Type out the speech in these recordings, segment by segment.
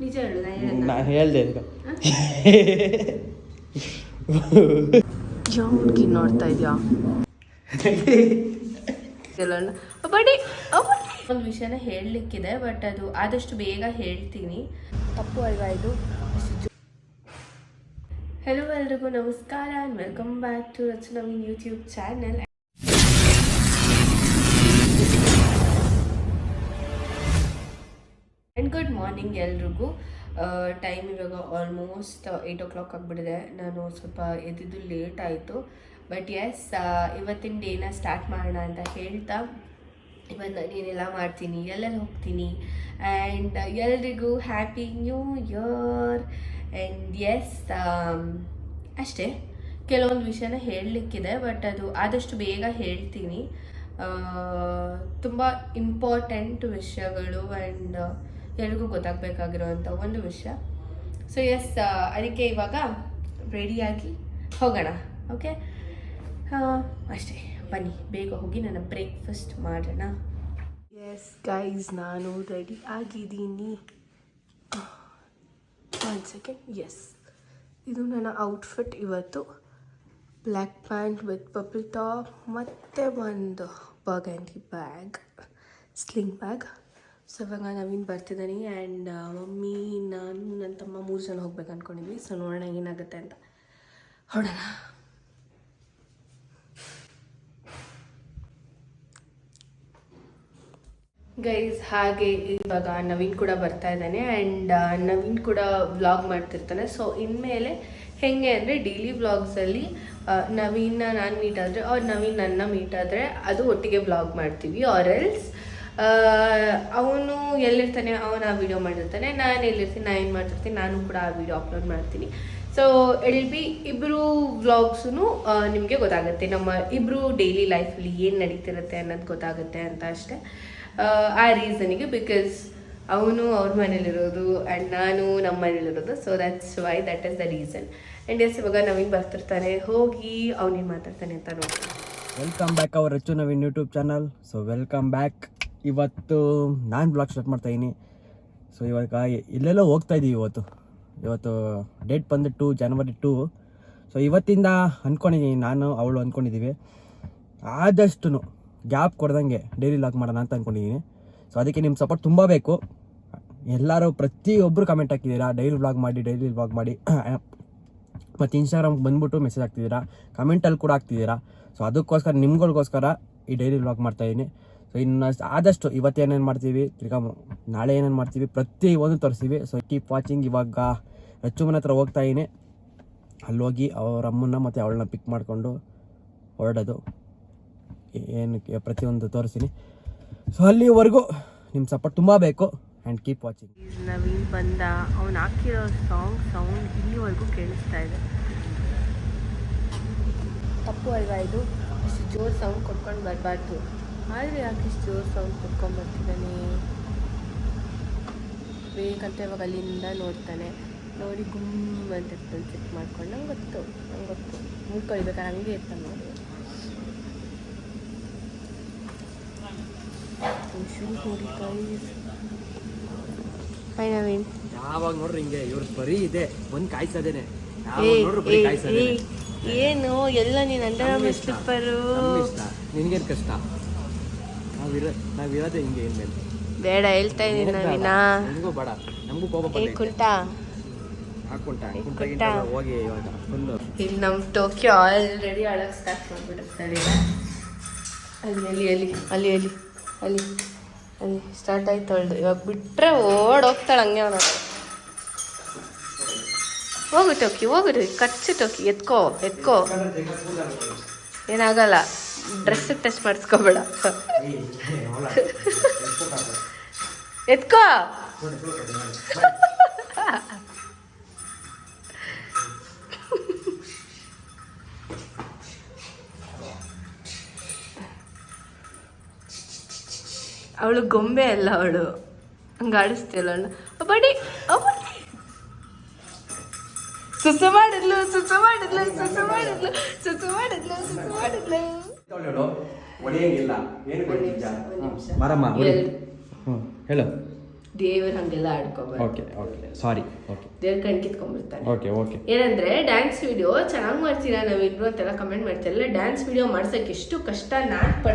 ನಿಜ ಹೇಳು, ನಾ ಹೇಳ್ದೆ ಯಾವ ಹುಡುಗಿ ನೋಡ್ತಾ ಇದೆಯಾ ಬಡಿ ಒಂದು ವಿಷಯನ ಹೇಳಲಿಕ್ಕಿದೆ, ಬಟ್ ಅದು ಆದಷ್ಟು ಬೇಗ ಹೇಳ್ತೀನಿ. ತಪ್ಪು ಅಲ್ವಾ ಇದು? ಹೆಲೋ ಎಲ್ರಿಗೂ ನಮಸ್ಕಾರ and welcome back to Rachu Naveen YouTube channel. And good morning ಎಲ್ರಿಗೂ. ಟೈಮ್ ಇವಾಗ ಆಲ್ಮೋಸ್ಟ್ 8 o'clock ಆಗಿಬಿಟ್ಟಿದೆ. ನಾನು ಸ್ವಲ್ಪ ಎದ್ದಿದ್ದು ಲೇಟ್ ಆಯಿತು, ಬಟ್ ಎಸ್ ಇವತ್ತಿನ ಡೇನ ಸ್ಟಾರ್ಟ್ ಮಾಡೋಣ ಅಂತ ಹೇಳ್ತಾ ಇವತ್ತು ನಾನೇನೆಲ್ಲ ಮಾಡ್ತೀನಿ, ಎಲ್ಲೆಲ್ಲಿ ಹೋಗ್ತೀನಿ, ಆ್ಯಂಡ್ ಎಲ್ರಿಗೂ happy new year. And yes ಅಷ್ಟೇ, ಕೆಲವೊಂದು ವಿಷಯನ ಹೇಳಲಿಕ್ಕಿದೆ, ಬಟ್ ಅದು ಆದಷ್ಟು ಬೇಗ ಹೇಳ್ತೀನಿ. ತುಂಬ ಇಂಪಾರ್ಟೆಂಟ್ ವಿಷಯಗಳು ಆ್ಯಂಡ್ ಎಲ್ರಿಗೂ ಗೊತ್ತಾಗಬೇಕಾಗಿರೋವಂಥ ಒಂದು ವಿಷಯ. ಸೊ ಎಸ್, ಅದಕ್ಕೆ ಇವಾಗ ರೆಡಿಯಾಗಿ ಹೋಗೋಣ. ಓಕೆ, ಅಷ್ಟೇ, ಬನ್ನಿ ಬೇಗ ಹೋಗಿ ನನ್ನ ಬ್ರೇಕ್ಫಾಸ್ಟ್ ಮಾಡೋಣ. ಎಸ್ ಗೈಸ್, ನಾನು ರೆಡಿ ಆಗಿದ್ದೀನಿ. One second. ಎಸ್, ಇದು ನನ್ನ ಔಟ್ಫಿಟ್ ಇವತ್ತು. Black pant with purple top ಮತ್ತು ಒಂದು ಬರ್ಗಂಡಿ ಬ್ಯಾಗ್, ಸ್ಲಿಂಗ್ ಬ್ಯಾಗ್. ಸೊ ಇವಾಗ ನವೀನ್ ಬರ್ತಿದ್ದಾನೆ ಆ್ಯಂಡ್ ಮಮ್ಮಿ, ನಾನು, ನನ್ನ ತಮ್ಮ 3 ಜನ ಹೋಗ್ಬೇಕು ಅಂದ್ಕೊಂಡಿದ್ವಿ. ಸೊ ನೋಡೋಣ ಏನಾಗುತ್ತೆ ಅಂತ. ಹೊಡೋಣ. ಗೈಸ್, ಹಾಗೆ ಇವಾಗ ನವೀನ್ ಕೂಡ ಬರ್ತಾ ಇದ್ದಾನೆ ಆ್ಯಂಡ್ ನವೀನ್ ಕೂಡ ವ್ಲಾಗ್ ಮಾಡ್ತಿರ್ತಾನೆ. ಸೊ ಇನ್ಮೇಲೆ ಹೇಗೆ ಅಂದರೆ ಡೈಲಿ ವ್ಲಾಗ್ಸಲ್ಲಿ ನವೀನ್ನ ನಾನು ಮೀಟ್ ಆದರೆ ಅವ್ರು ನವೀನ್ ನನ್ನ ಮೀಟ್ ಆದರೆ ಅದು ಒಟ್ಟಿಗೆ ವ್ಲಾಗ್ ಮಾಡ್ತೀವಿ. ಆರ್ ಎಲ್ಸ್ ಅವನು ಎಲ್ಲಿರ್ತಾನೆ ಅವನು ಆ ವಿಡಿಯೋ ಮಾಡಿರ್ತಾನೆ, ನಾನು ಎಲ್ಲಿರ್ತೀನಿ ನಾನು ಏನು ಮಾಡ್ತಿರ್ತೀನಿ ನಾನು ಕೂಡ ಆ ವಿಡಿಯೋ ಅಪ್ಲೋಡ್ ಮಾಡ್ತೀನಿ. ಸೊ ಎಲ್ ಬಿ ಇಬ್ಬರು ವ್ಲಾಗ್ಸೂ ನಿಮಗೆ ಗೊತ್ತಾಗುತ್ತೆ, ನಮ್ಮ ಇಬ್ಬರು ಡೈಲಿ ಲೈಫಲ್ಲಿ ಏನು ನಡೀತಿರುತ್ತೆ ಅನ್ನೋದು ಗೊತ್ತಾಗುತ್ತೆ ಅಂತ ಅಷ್ಟೇ. ಆ ರೀಸನಿಗೆ, ಬಿಕಾಸ್ ಅವನು ಅವ್ರ ಮನೇಲಿರೋದು ಆ್ಯಂಡ್ ನಾನು ನಮ್ಮ ಮನೇಲಿರೋದು. So that's why, that is the reason. And yes, ಇವಾಗ ನವೀನ್ ಬರ್ತಿರ್ತಾನೆ, ಹೋಗಿ ಅವನೇನು ಮಾತಾಡ್ತಾನೆ ಅಂತ ನೋಡಿ. Welcome back our Rachu Naveen YouTube channel. So welcome back. ಇವತ್ತು ನಾನು ಬ್ಲಾಗ್ ಸ್ಟಾರ್ಟ್ ಮಾಡ್ತಾಯಿದ್ದೀನಿ. ಸೊ ಇವಾಗ ಎಲ್ಲೆಲ್ಲೋ ಹೋಗ್ತಾಯಿದ್ದೀವಿ. ಇವತ್ತು ಡೇಟ್ ಬಂದು January 2. ಸೊ ಇವತ್ತಿಂದ ಅಂದ್ಕೊಂಡಿದ್ದೀನಿ, ನಾನು ಅವಳು ಅಂದ್ಕೊಂಡಿದ್ದೀವಿ ಆದಷ್ಟು ಗ್ಯಾಪ್ ಕೊಡ್ದಂಗೆ ಡೈಲಿ ವ್ಲಾಗ್ ಮಾಡೋಣ ಅಂತ ಅಂದ್ಕೊಂಡಿದ್ದೀನಿ. ಸೊ ಅದಕ್ಕೆ ನಿಮ್ಮ ಸಪೋರ್ಟ್ ತುಂಬ ಬೇಕು. ಎಲ್ಲರೂ ಪ್ರತಿಯೊಬ್ಬರು ಕಮೆಂಟ್ ಹಾಕಿದ್ದೀರಾ, ಡೈಲಿ ವ್ಲಾಗ್ ಮಾಡಿ ಮತ್ತು ಇನ್ಸ್ಟಾಗ್ರಾಮ್ಗೆ ಬಂದುಬಿಟ್ಟು ಮೆಸೇಜ್ ಹಾಕ್ತಿದ್ದೀರಾ, ಕಮೆಂಟಲ್ಲಿ ಕೂಡ ಹಾಕ್ತಿದ್ದೀರಾ. ಸೊ ಅದಕ್ಕೋಸ್ಕರ ನಿಮ್ಗಳಿಗೋಸ್ಕರ ಈ ಡೈಲಿ ವ್ಲಾಗ್ ಮಾಡ್ತಾಯಿದ್ದೀನಿ. ಸೊ ಇನ್ನು ಆದಷ್ಟು ಇವತ್ತು ಏನೇನು ಮಾಡ್ತೀವಿ, ತಿರ್ಗಾ ನಾಳೆ ಏನೇನು ಮಾಡ್ತೀವಿ, ಪ್ರತಿಯೊಂದು ತೋರಿಸ್ತೀವಿ. So keep watching. ಇವಾಗ ರಚ್ಚು ಮನೆ ಹತ್ರ ಹೋಗ್ತಾಯಿದ್ದೀನಿ. ಅಲ್ಲಿ ಹೋಗಿ ಅವ್ರ ಅಮ್ಮನ್ನ ಮತ್ತು ಅವಳನ್ನ ಪಿಕ್ ಮಾಡಿಕೊಂಡು ಹೊರಡೋದು, ಏನಕ್ಕೆ ಪ್ರತಿಯೊಂದು ತೋರಿಸ್ತೀನಿ. ಸೊ ಅಲ್ಲಿವರೆಗೂ ನಿಮ್ಮ ಸಪೋರ್ಟ್ ತುಂಬ ಬೇಕು ಆ್ಯಂಡ್ ಕೀಪ್ ವಾಚಿಂಗ್. ನವೀನ್ ಬಂದ, ಅವ್ನು ಹಾಕಿರೋ ಸೌಂಡ್ ಇಲ್ಲಿವರೆಗೂ ಕೇಳಿಸ್ತಾ ಇದೆ. ತಪ್ಪು ಅಲ್ವಾ ಇದು? ಇಷ್ಟು ಜೋರು ಸೌಂಡ್ ಕೊಟ್ಕೊಂಡು ಬರಬಾರ್ದು, ಆದರೆ ಯಾಕೆ ಇಷ್ಟು ಜೋರು ಸೌಂಡ್ ಕೊಟ್ಕೊಂಡು ಬರ್ತಿದ್ದಾನೆ ಬೇಕಂತ. ಇವಾಗ ಅಲ್ಲಿಂದ ನೋಡ್ತಾನೆ, ನೋಡಿ ಗುಮ್ ಅಂತ ಸೆಟ್ ಮಾಡ್ಕೊಂಡು ನಂಗೆ ಗೊತ್ತು ಮುಳ್ಕೊಳ್ಬೇಕಾದ್ರೆ ಹಂಗೆ ಇರ್ತಾನೆ ನೋಡಿ. ಶೂಸ್ ನೋಡಿ ಗೈಸ್. ಹಾಯ್ ನವೀನ್. ಯಾವಾಗ ನೋಡ್ರಿ ಹಿಂಗೆ ಇವ್ರ ಬರೀ ಇದೆ, ಒಂದು ಕಾಯಿಸೋದೇನೆ. ಏನು ಎಲ್ಲ ನೀನು ಅಂಡರ್ ಸ್ಲಿಪ್ಪರು, ನಿನಗೇನು ಕಷ್ಟ? ನಾವಿರೋದೇ ಹಿಂಗೆ ಇನ್ಮೇಲೆ. ಬೇಡ ಹೇಳ್ತಾ ಇದ್ದೀನಿ ನವೀನಾ, ನಿಮಗೂ ಬೇಡ ನಮಗೂ ಕೋಪ ಹೋಗಿ ಇವಾಗ ಫುಲ್ಲು. ಇಲ್ಲಿ ನಮ್ಮ ಟೋಕಿಯೋ ಆಲ್ರೆಡಿ ಅಳಕ್ಕೆ ಸ್ಟಾರ್ಟ್ ಮಾಡಿಬಿಡುತ್ತಾಳೆ. ಅಲ್ಲಿ ಸ್ಟಾರ್ಟ್ ಆಯ್ತು ಅವಳ್ದು. ಇವಾಗ ಬಿಟ್ಟರೆ ಓಡೋಗ್ತಾಳೆ ಹಂಗೆ. ಅವನು ಹೋಗು ಟೋಕಿ, ಹೋಗ್ರಿ ಕಚ್ಚು ಟೋಕಿ, ಎತ್ಕೋ ಏನಾಗಲ್ಲ. ಡ್ರೆಸ್ಸಿಗೆ ಟಚ್ ಮಾಡಿಸ್ಕೋಬೇಡ, ಎತ್ಕೋ. ಅವಳು ಗೊಂಬೆ ಅಲ್ಲ, ಅವಳು ಹಂಗೆ ಆಡಿಸ್ತಿಲ್ಲ ಅವಳು. ಬಡಿ ಸುಸು ಮಾಡಿದ್ಲು. ಹೇಳು. ದೇವ್ರ ಹಂಗೆಲ್ಲ ಆಡ್ಕೋಬಾರ್ದು. Okay okay sorry. ಓಕೆ ದೇವ್ರ ಕಣ್ ಕಿತ್ಕೊಂಡ್ಬಿಡ್ತಾನೆ. Okay okay. ಏನಂದ್ರೆ ಡ್ಯಾನ್ಸ್ ವಿಡಿಯೋ ಚೆನ್ನಾಗಿ ಮಾಡ್ತೀರಾ ನಾವಿಬ್ರು ಅಂತೆಲ್ಲ ಕಮೆಂಟ್ ಮಾಡ್ತಿರಲ್ಲ. ಡ್ಯಾನ್ಸ್ ವಿಡಿಯೋ ಮಾಡ್ಸಕ್ಕೆ ಎಷ್ಟು ಕಷ್ಟ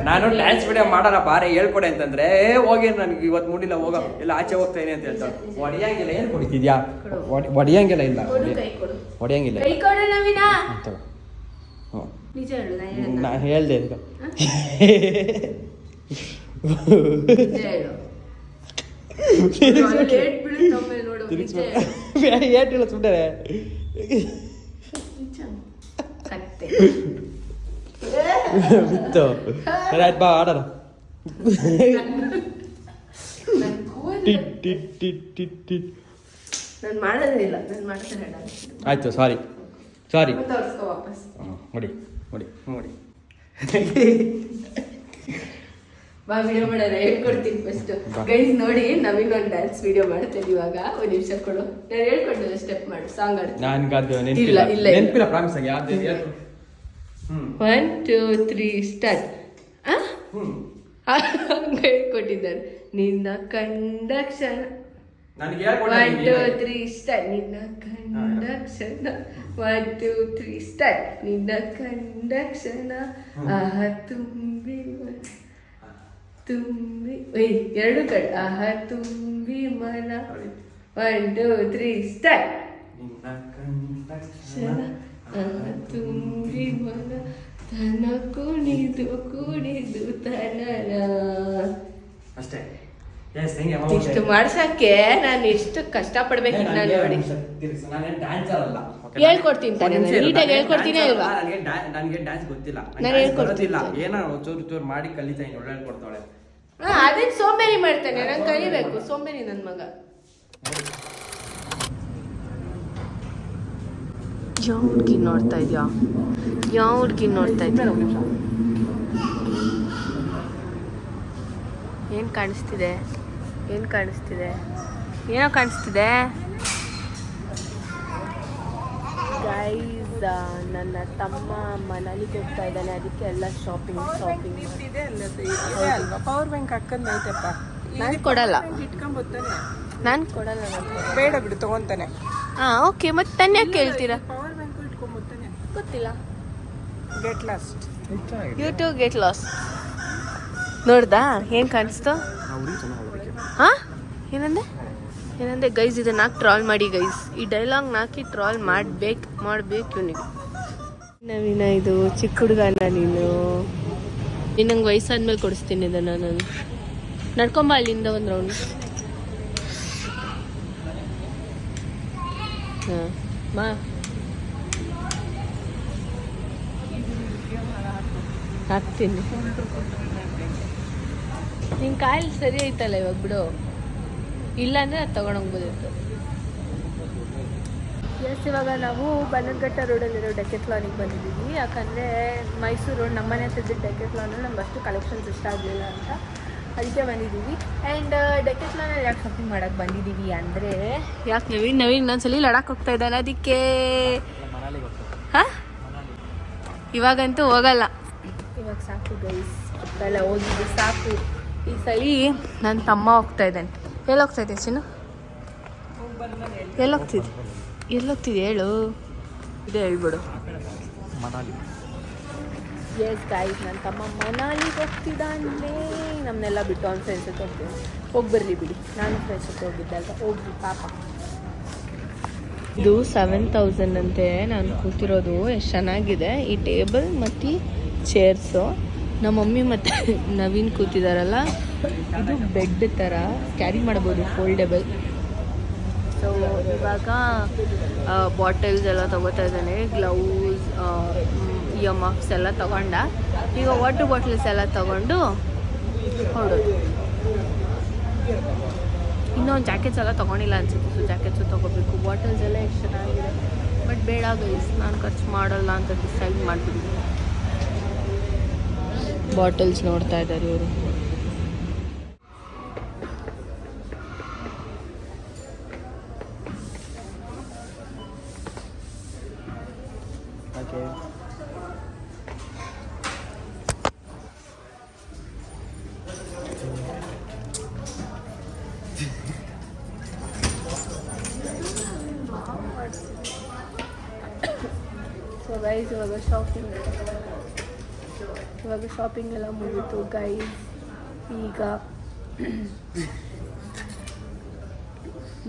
ನಾನು ಡ್ಯಾನ್ಸ್ ವಿಡಿಯೋ ಮಾಡೋಣ ಬಾರೆ ಹೇಳ್ಕೊಡೆ ಅಂತಂದ್ರೆ ಹೋಗಿ ನನಗೆ ಇವತ್ತು ಮೂಡಿಲ್ಲ ಹೋಗೋ ಇಲ್ಲ ಆಚೆ ಹೋಗ್ತಾನೆ ಅಂತ ಹೇಳ್ತಾರೆ. ಹೊಡಿಯಂಗಿಲ್ಲ. ಏನು ಕುಡಿತಿದ್ಯಾ? ಹೊಡಿಯಂಗಿಲ್ಲ. ಇಲ್ಲ ಕೈ ಕೊಡು. ಹೊಡಿಯಂಗಿಲ್ಲ. ಕೈ ಕೊಡು ನವೀನ. ಹ್ಞೂ ನಿಜ ಹೇಳು. ನಾನು ಹೇಳ್ದೆ ಈಗ. ನಿಜ ಹೇಳು. ಏಟ್ ಬೀಳುತ್ತೊಮ್ಮೆ ನೋಡು. ನಿಜ ಹೇಳು. ಏಟಿಲ್ಲ ಸುಮ್ಮನೆ ಕತ್ತೆ ಬಿತ್ತು. ಆಯ್ತು ಬಾ ಆಡೋಣ. ನಾನು ಮಾಡೋದೇ ಇಲ್ಲ. ನಾನು ಮಾಡ್ತೇನೆ. ಆಯ್ತು ಸಾರಿ ಸಾರಿ. ತೋರಿಸ್ಕೋ ವಾಪಸ್. ನೋಡಿ ನೋಡಿ ನೋಡಿ. ಬಾ ವಿಡಿಯೋ ಮಾಡೋಣ. ಹೇಳ್ಕೊಡ್ತೀನಿ ಫಸ್ಟ್. ಗೈಸ್ ನೋಡಿ ನವೀನ್ ಒಂದು ಡ್ಯಾನ್ಸ್ ವಿಡಿಯೋ ಮಾಡ್ತೇನೆ ಇವಾಗ. ಒಂದು ನಿಮಿಷ ಕೊಡು. ನಾನು ಹೇಳ್ಕೊಡ್ತೀನಿ. ಸ್ಟೆಪ್ ಮಾಡು. ಸಾಂಗ್ ಆಡ್ತೀನಿ. ನಾನು ಇಲ್ಲ ಇಲ್ಲ ನೆನಪಿಲ್ಲ ಪ್ರಾಮಿಸ್ ಆಗಿ. 1 2 3 ಸ್ಟಾರ್ಟ್. ಹೇಳ್ಕೊಟ್ಟಿದ್ದಾರೆ. ನಿನ್ನ ಕಂಡ ಕ್ಷಣ. 1 2 3 ಸ್ಟಾರ್ಟ್. ನಿನ್ನ ಕಂಡ ಕ್ಷಣ. 1 2 3 ಸ್ಟಾರ್ಟ್. ನಿನ್ನ ಕಂಡ ಕ್ಷಣ ಆಹ ತುಂಬಿ ತುಂಬಿ ಎರಡು ಕಡೆ ಆಹ ತುಂಬಿ ಮನ. 1 2 3 ಸ್ಟಾರ್ಟ್. ಆಹ ತುಂಬಿ ಮನ ತನ ಕುಣಿದು ಕುಣಿದು ತನನ. ಅಷ್ಟೇ. ಇಷ್ಟು ಮಾಡ್ಸಕ್ಕೆ ನಾನು ಎಷ್ಟು ಕಷ್ಟ ಪಡ್ಬೇಕಿತ್ತು ನಾನು ನೋಡಿ. ಹೇಳ್ಕೊಡ್ತೀನಿ ತಾನೆ. ನೀಟಾಗಿ ಹೇಳ್ಕೊಡ್ತೀನಿ ಅಲ್ವಾ? ನನಗೆ ಡ್ಯಾನ್ಸ್ ಗೊತ್ತಿಲ್ಲ. ನಾನು ಹೇಳ್ಕೊಡ್ತಿಲ್ಲ. ಏನೋ ಚೂರು ಚೂರು ಮಾಡಿ ಕಲಿತಾ ಇನ್ನು ಒಳ್ಳೆ ಹೇಳ್ಕೊಡ್ತಾಳೆ. ಅದೇ ಸೋಂಬೇರಿ ಮಾಡ್ತಾನೆ. ನಾನು ಕಲಿಬೇಕು. ಸೋಂಬೇರಿ ನನ್ನ ಮಗ. ಯಾವ ಹುಡ್ಗಿ ನೋಡ್ತಾ ಇದ್ಯಾ? ಯಾವ ಹುಡ್ಗಿ ನೋಡ್ತಾ ಇದ್ಯಾ? ಏನು ಕಾಣಿಸ್ತಿದೆ? ಏನು ಕಾಣಿಸ್ತಿದೆ? ಏನೋ ಕಾಣಿಸ್ತಿದೆ ಗೈಸ್. ನನ್ನ ತಮ್ಮ ಮನಾಲಿಗೆ ಹೋಗ್ತಾ ಇದ್ದಾನೆ. ಅದಕ್ಕೆ ಎಲ್ಲ ಶಾಪಿಂಗ್ ಪವರ್ ಬ್ಯಾಂಕ್ ಹಾಕಂದ್ ಐತಪ್ಪ. ನಾನು ಕೊಡಲ್ಲ. ಇಟ್ಕೊಂಬತ್ತಾನೆ. ನಾನು ಕೊಡಲ್ಲ. ಬೇಡ ಬಿಡು ತಗೊಂತಾನೆ. ಓಕೆ. ಮತ್ತೆ ತನ್ನೆ ಕೇಳ್ತೀರಾ? ಪವರ್ ಬ್ಯಾಂಕ್ ಇಟ್ಕೊಂಬತ್ತಾನೆ. ಗೊತ್ತಿಲ್ಲ. Get lost. You to get loss. ನೋಡ್ದಾ ಏನು ಕಾಣಿಸ್ತು? ಏನಂದೆ ಗೈಸ್? ಇದನ್ನ ಹಾಕಿ ಟ್ರಾಲ್ ಮಾಡಿ ಗೈಸ್. ಈ ಡೈಲಾಗ್ ಹಾಕಿ ಟ್ರಾಲ್ ಮಾಡ್ಬೇಕು ಇವನಿಗೆ. ನವೀನ ಇದು ಚಿಕ್ಕ ಹುಡುಗನ. ನೀನು ನಂಗೆ ವಯಸ್ಸಾದ್ಮೇಲೆ ಕೊಡಿಸ್ತೀನಿ ಇದನ್ನ. ನಾನು ನಡ್ಕೊಂಬ ಅಲ್ಲಿಂದ ಒಂದು ರೌಂಡ್. ಹಾಂ ಮಾ ಹಾಕ್ತೀನಿ. ನಿನ್ನ ಕಾಯಿಲೆ ಸರಿ ಐತಲ್ಲ ಇವಾಗ ಬಿಡು. ಇಲ್ಲಾಂದರೆ ಅದು ತೊಗೊಂಡೋಗ್ಬೋದಿತ್ತು. ಇವಾಗ ನಾವು ಬನ್ನನಘಟ್ಟ ರೋಡಲ್ಲಿರೋ ಡೆಕೆಥ್ಲಾನಿಗೆ ಬಂದಿದ್ದೀವಿ. ಯಾಕಂದರೆ ಮೈಸೂರು ರೋಡ್ ನಮ್ಮನೆ ಹತ್ತಿದ್ದು ಡೆಕೆಥ್ಲಾನಲ್ಲಿ ನಮ್ಗೆ ಅಷ್ಟು ಕಲೆಕ್ಷನ್ಸ್ ಇಷ್ಟ ಆಗಲಿಲ್ಲ ಅಂತ ಅದಕ್ಕೆ ಬಂದಿದ್ದೀವಿ. ಆ್ಯಂಡ್ ಡೆಕೆಥ್ಲಾನಲ್ಲಿ ಯಾಕೆ ಶಾಪಿಂಗ್ ಮಾಡೋಕ್ಕೆ ಬಂದಿದ್ದೀವಿ ಅಂದರೆ ಯಾಕೆ ನವೀನ್ ಇನ್ನೊಂದ್ಸಲಿ ಲಡಾಖ್ ಹೋಗ್ತಾ ಇದ್ದಾನೆ ಅದಕ್ಕೆ. ಹಾಂ ಇವಾಗಂತೂ ಹೋಗಲ್ಲ. ಇವಾಗ ಸಾಕು ಗೈಸ್. ಎಲ್ಲ ಹೋಗಿದ್ದು ಸಾಕು. ಈ ಸಲ ನನ್ನ ತಮ್ಮ ಹೋಗ್ತಾ ಇದ್ದಾನೆ. ಎಲ್ಲೋಗ್ತಾಯಿದ್ದೆ ಚಿನ್ನು? ಎಲ್ಲೋಗ್ತಿದೆ ಹೇಳು. ಇದೇ ಹೇಳ್ಬಿಡು. ಎಸ್ ಗಾಯ್ಸ್, ನನ್ನ ತಮ್ಮ ಮನಾಲಿಗೆ ಹೋಗ್ತಿದ್ದಾನೆ. ನಮ್ಮನ್ನೆಲ್ಲ ಬಿಟ್ಟು ಅವ್ನ ಫ್ರೆಂಡ್ಸ್ ಜೊತೆ ಹೋಗಿ ಬರಲಿ ಬಿಡಿ. ನಾನು ಫ್ರೆಂಡ್ಸ್ ಜೊತೆ ಹೋಗಿದ್ದೆ ಅಲ್ವಾ, ಹೋಗ್ಲಿ ಪಾಪ. ಇದು 7,000 ಅಂತೆ ನಾನು ಕೂತಿರೋದು. ಎಷ್ಟು ಚೆನ್ನಾಗಿದೆ ಈ ಟೇಬಲ್ ಮತ್ತು ಚೇರ್ಸು. ನಮ್ಮ ಮಮ್ಮಿ ಮತ್ತು ನವೀನ್ ಕೂತಿದ್ದಾರಲ್ಲ, ಇದು ಬೆಡ್ ಥರ ಕ್ಯಾರಿ ಮಾಡ್ಬೋದು, ಫೋಲ್ಡೆಬಲ್. ಸೊ ಇವಾಗ ಬಾಟಲ್ಸ್ ಎಲ್ಲ ತೊಗೋತಾ ಇದ್ದಾನೆ. ಗ್ಲೌಸ್, ಇಯರ್ಮಫ್ಸ್ ಎಲ್ಲ ತೊಗೊಂಡ. ಈಗ ವಾಟರ್ ಬಾಟಲ್ಸ್ ಎಲ್ಲ ತೊಗೊಂಡು ಹೊರಡೋದು. ಇನ್ನೊಂದು ಜಾಕೆಟ್ಸ್ ಎಲ್ಲ ತೊಗೊಂಡಿಲ್ಲ ಅನ್ಸುತ್ತೆ. ಸೊ ಜಾಕೆಟ್ಸು ತೊಗೋಬೇಕು. ಬಾಟಲ್ಸ್ ಎಲ್ಲ ಎಷ್ಟು ಚೆನ್ನಾಗಿದೆ. ಬಟ್ ಬೇಡ ಗೈಸ್, ನಾನು ಖರ್ಚು ಮಾಡಲ್ಲ ಅಂತ ಡಿಸೈಡ್ ಮಾಡಿಬಿಟ್ಟಿದ್ದೀನಿ. ಬಾಟಲ್ಸ್ ನೋಡ್ತಾ ಇದ್ದಾರೆ ಇವರು. ಗೈಸ್ ಇವಾಗ ಶಾಪಿಂಗ್ ಎಲ್ಲ ಮುಗೀತು ಗೈಸ್. ಈಗ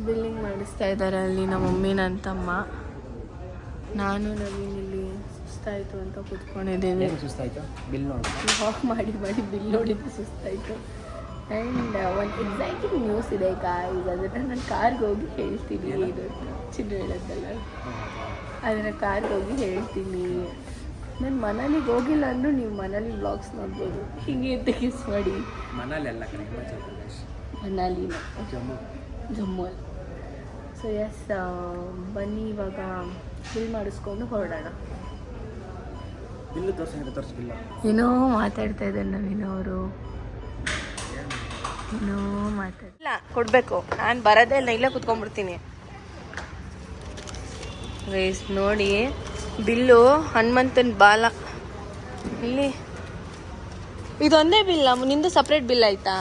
ಬಿಲ್ಲಿಂಗ್ ಮಾಡಿಸ್ತಾ ಇದ್ದಾರೆ ಅಲ್ಲಿ ನಮ್ಮ ಮಮ್ಮಿ ನನ್ನ ತಮ್ಮ. ನಾನು ನವೀನ್ ಇಲ್ಲಿ ಸುಸ್ತಾಯಿತು ಅಂತ ಕೂತ್ಕೊಂಡಿದ್ದೀವಿ. ಸುಸ್ತಾಯ್ತು ಬಿಲ್ ನೋಡಿ ವಾಕ್ ಮಾಡಿ ಬಿಲ್ ನೋಡಿದ್ದು ಸುಸ್ತಾಯಿತು. ಆ್ಯಂಡ್ ಒಂದು ಎಕ್ಸೈಟಿಂಗ್ ನ್ಯೂಸ್ ಇದೆ ಗಾಯ್ಸ್, ಅದನ್ನು ನಾನು ಕಾರ್ಗೆ ಹೋಗಿ ಹೇಳ್ತೀನಿ. ಇದು ಚಿನ್ನ ಹೇಳೋದಲ್ಲ, ಅದನ್ನು ಕಾರ್ಗೆ ಹೋಗಿ ಹೇಳ್ತೀನಿ. ನಾನು ಮನಾಲಿಗೆ ಹೋಗಿಲ್ಲ ಅಂದರೂ ನೀವು ಮನಾಲಿ ವ್ಲಾಗ್ಸ್ ನೋಡ್ಬೋದು. ಹೀಗೆ ಅಂತ ಕಿಸ್ ಮಾಡಿ. ಮನಾಲಿ ಅಲ್ಲ ಕಡೆ ಹಿಮಾಚಲ್ ಪ್ರದೇಶ್, ಮನಾಲಿನ ಜಮ್ಮು. ಸೊ ಎಸ್, ಬನ್ನಿ ಇವಾಗ ಬಿಲ್ ಮಾಡಿಸ್ಕೊಂಡು ಹೊರಡೋಣ. ಬಿಲ್ಲು ತೋರಿಸಿ ಬಿಲ್ಲ. ಏನೋ ಮಾತಾಡ್ತಾ ಇದ್ದಾರೆ ನವೀನವರು, ಏನೋ ಮಾತಾಡಿಲ್ಲ. ಕೊಡಬೇಕು, ನಾನು ಬರೋದೇ ಇಲ್ಲ, ಇಲ್ಲೇ ಕುತ್ಕೊಂಡ್ಬಿಡ್ತೀನಿ. ರೈಸ್ ನೋಡಿ ಬಿಲ್ಲು ಹನುಮಂತನ ಬಾಲ ಇಲ್ಲಿ. ಇದೊಂದೇ ಬಿಲ್ಲ, ನಿಂದು ಸಪ್ರೇಟ್ ಬಿಲ್ ಆಯ್ತಾ?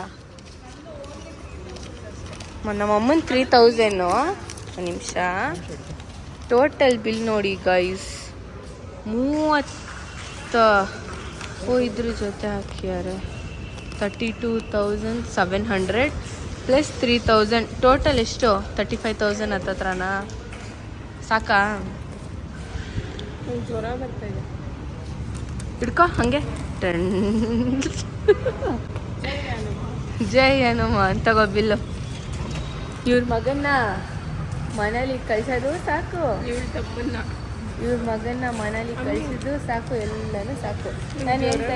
ನಮ್ಮ ಅಮ್ಮನ 3000. ಒಂದು ನಿಮಿಷ, ಟೋಟಲ್ ಬಿಲ್ ನೋಡಿ ಗೈಸ್ 30. ಇದ್ರ ಜೊತೆ ಹಾಕಿದ್ದಾರೆ 32,700 ಪ್ಲಸ್ 3,000, ಟೋಟಲ್ ಎಷ್ಟು? 35,000 ಹತ್ತತ್ರನಾ? ಸಾಕಾ? ಜ್ವರ ಬರ್ತಾ ಇದೆ. ಹಿಡ್ಕೊ ಹಂಗೆ. ಜೈ ಹನುಮ ತಗೋ ಬಿಲ್ಲು. ಇವ್ರ ಮಗನ್ನ ಮನೇಲಿ ಕಳ್ಸೋದು ಸಾಕು, ಇವಳು ತಪ್ಪನ್ನ ಇವ್ರ ಮಗನ್ನ ಮನೇಲಿ ಕಳಿಸಿದ್ದು ಸಾಕು, ಎಲ್ಲನೂ ಸಾಕು. ನಾನು ಹೇಳ್ತಾ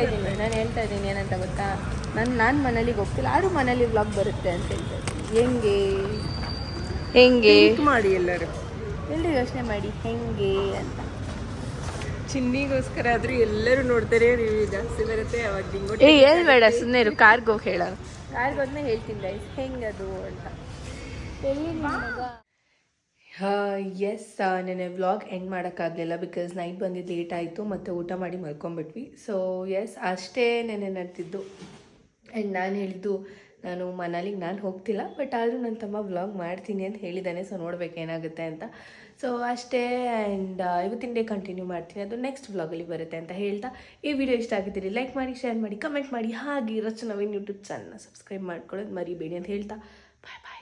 ಇದ್ದೀನಿ ಏನಂತ ಗೊತ್ತಾ, ನಾನು ಮನೇಲಿಗೆ ಹೋಗ್ತಿಲ್ಲ, ಆದರೂ ಮನೇಲಿ ವ್ಲಾಗ್ ಬರುತ್ತೆ ಅಂತ ಹೇಳ್ತಾ ಇದ್ದೀನಿ. ಹೆಂಗೆ ಮಾಡಿ ಎಲ್ಲರೂ ಎಲ್ಲರೂ ಯೋಚನೆ ಮಾಡಿ ಹೆಂಗೆ ಅಂತ. ಚಿನ್ನಿಗೋಸ್ಕರ ಆದರೂ ಎಲ್ಲರೂ ನೋಡ್ತಾರೆ, ರಿವ್ಯೂ ಜಾಸ್ತಿ ಬರುತ್ತೆ. ಅವಾಗ ಹೇಳ್ಬೇಡ, ಸುಮ್ಮನೆ ಇರು, ಕಾರ್ಗೆ ಹೋಗಿ ಹೇಳ. ಕಾರ್ಗೆ ಹೋದ್ಮೇಲೆ ಹೇಳ್ತೀನಿ ಗೈಸ್ ಹೆಂಗದು ಅಂತ. ಎಲ್ಲಿ ಮಗ? ಎಸ್, ನೆನೆ ವ್ಲಾಗ್ ಎಂಡ್ ಮಾಡೋಕ್ಕಾಗಲಿಲ್ಲ ಬಿಕಾಸ್ ನೈಟ್ ಬಂದಿದ್ದು ಲೇಟ್ ಆಯಿತು ಮತ್ತು ಊಟ ಮಾಡಿ ಮಲ್ಕೊಂಡ್ಬಿಟ್ವಿ. ಸೊ ಎಸ್, ಅಷ್ಟೇ ನೆನೆ ನಡೆದಿದ್ದು. ಆ್ಯಂಡ್ ನಾನು ಹೇಳಿದ್ದು ನಾನು ಮನಾಲಿಗೆ ನಾನು ಹೋಗ್ತಿಲ್ಲ, ಬಟ್ ಆದರೂ ನನ್ನ ತಮ್ಮ ವ್ಲಾಗ್ ಮಾಡ್ತೀನಿ ಅಂತ ಹೇಳಿದ್ದಾನೆ. ಸೊ ನೋಡ್ಬೇಕು ಏನಾಗುತ್ತೆ ಅಂತ. ಸೊ ಅಷ್ಟೇ. ಆ್ಯಂಡ್ ಇವತ್ತಿನ ಡೇ ಕಂಟಿನ್ಯೂ ಮಾಡ್ತೀನಿ, ಅದು ನೆಕ್ಸ್ಟ್ ವ್ಲಾಗಲ್ಲಿ ಬರುತ್ತೆ ಅಂತ ಹೇಳ್ತಾ, ಈ ವಿಡಿಯೋ ಇಷ್ಟ ಆಗಿದ್ದೀರಿ ಲೈಕ್ ಮಾಡಿ, ಶೇರ್ ಮಾಡಿ, ಕಮೆಂಟ್ ಮಾಡಿ. ಹಾಗೆ ರಚನಾ ನವೀನ್ ಯೂಟ್ಯೂಬ್ ಚಾನಲ್ನ ಸಬ್ಸ್ಕ್ರೈಬ್ ಮಾಡ್ಕೊಳ್ಳೋದು ಮರಿಬೇಡಿ ಅಂತ ಹೇಳ್ತಾ ಬಾಯ್ ಬಾಯ್.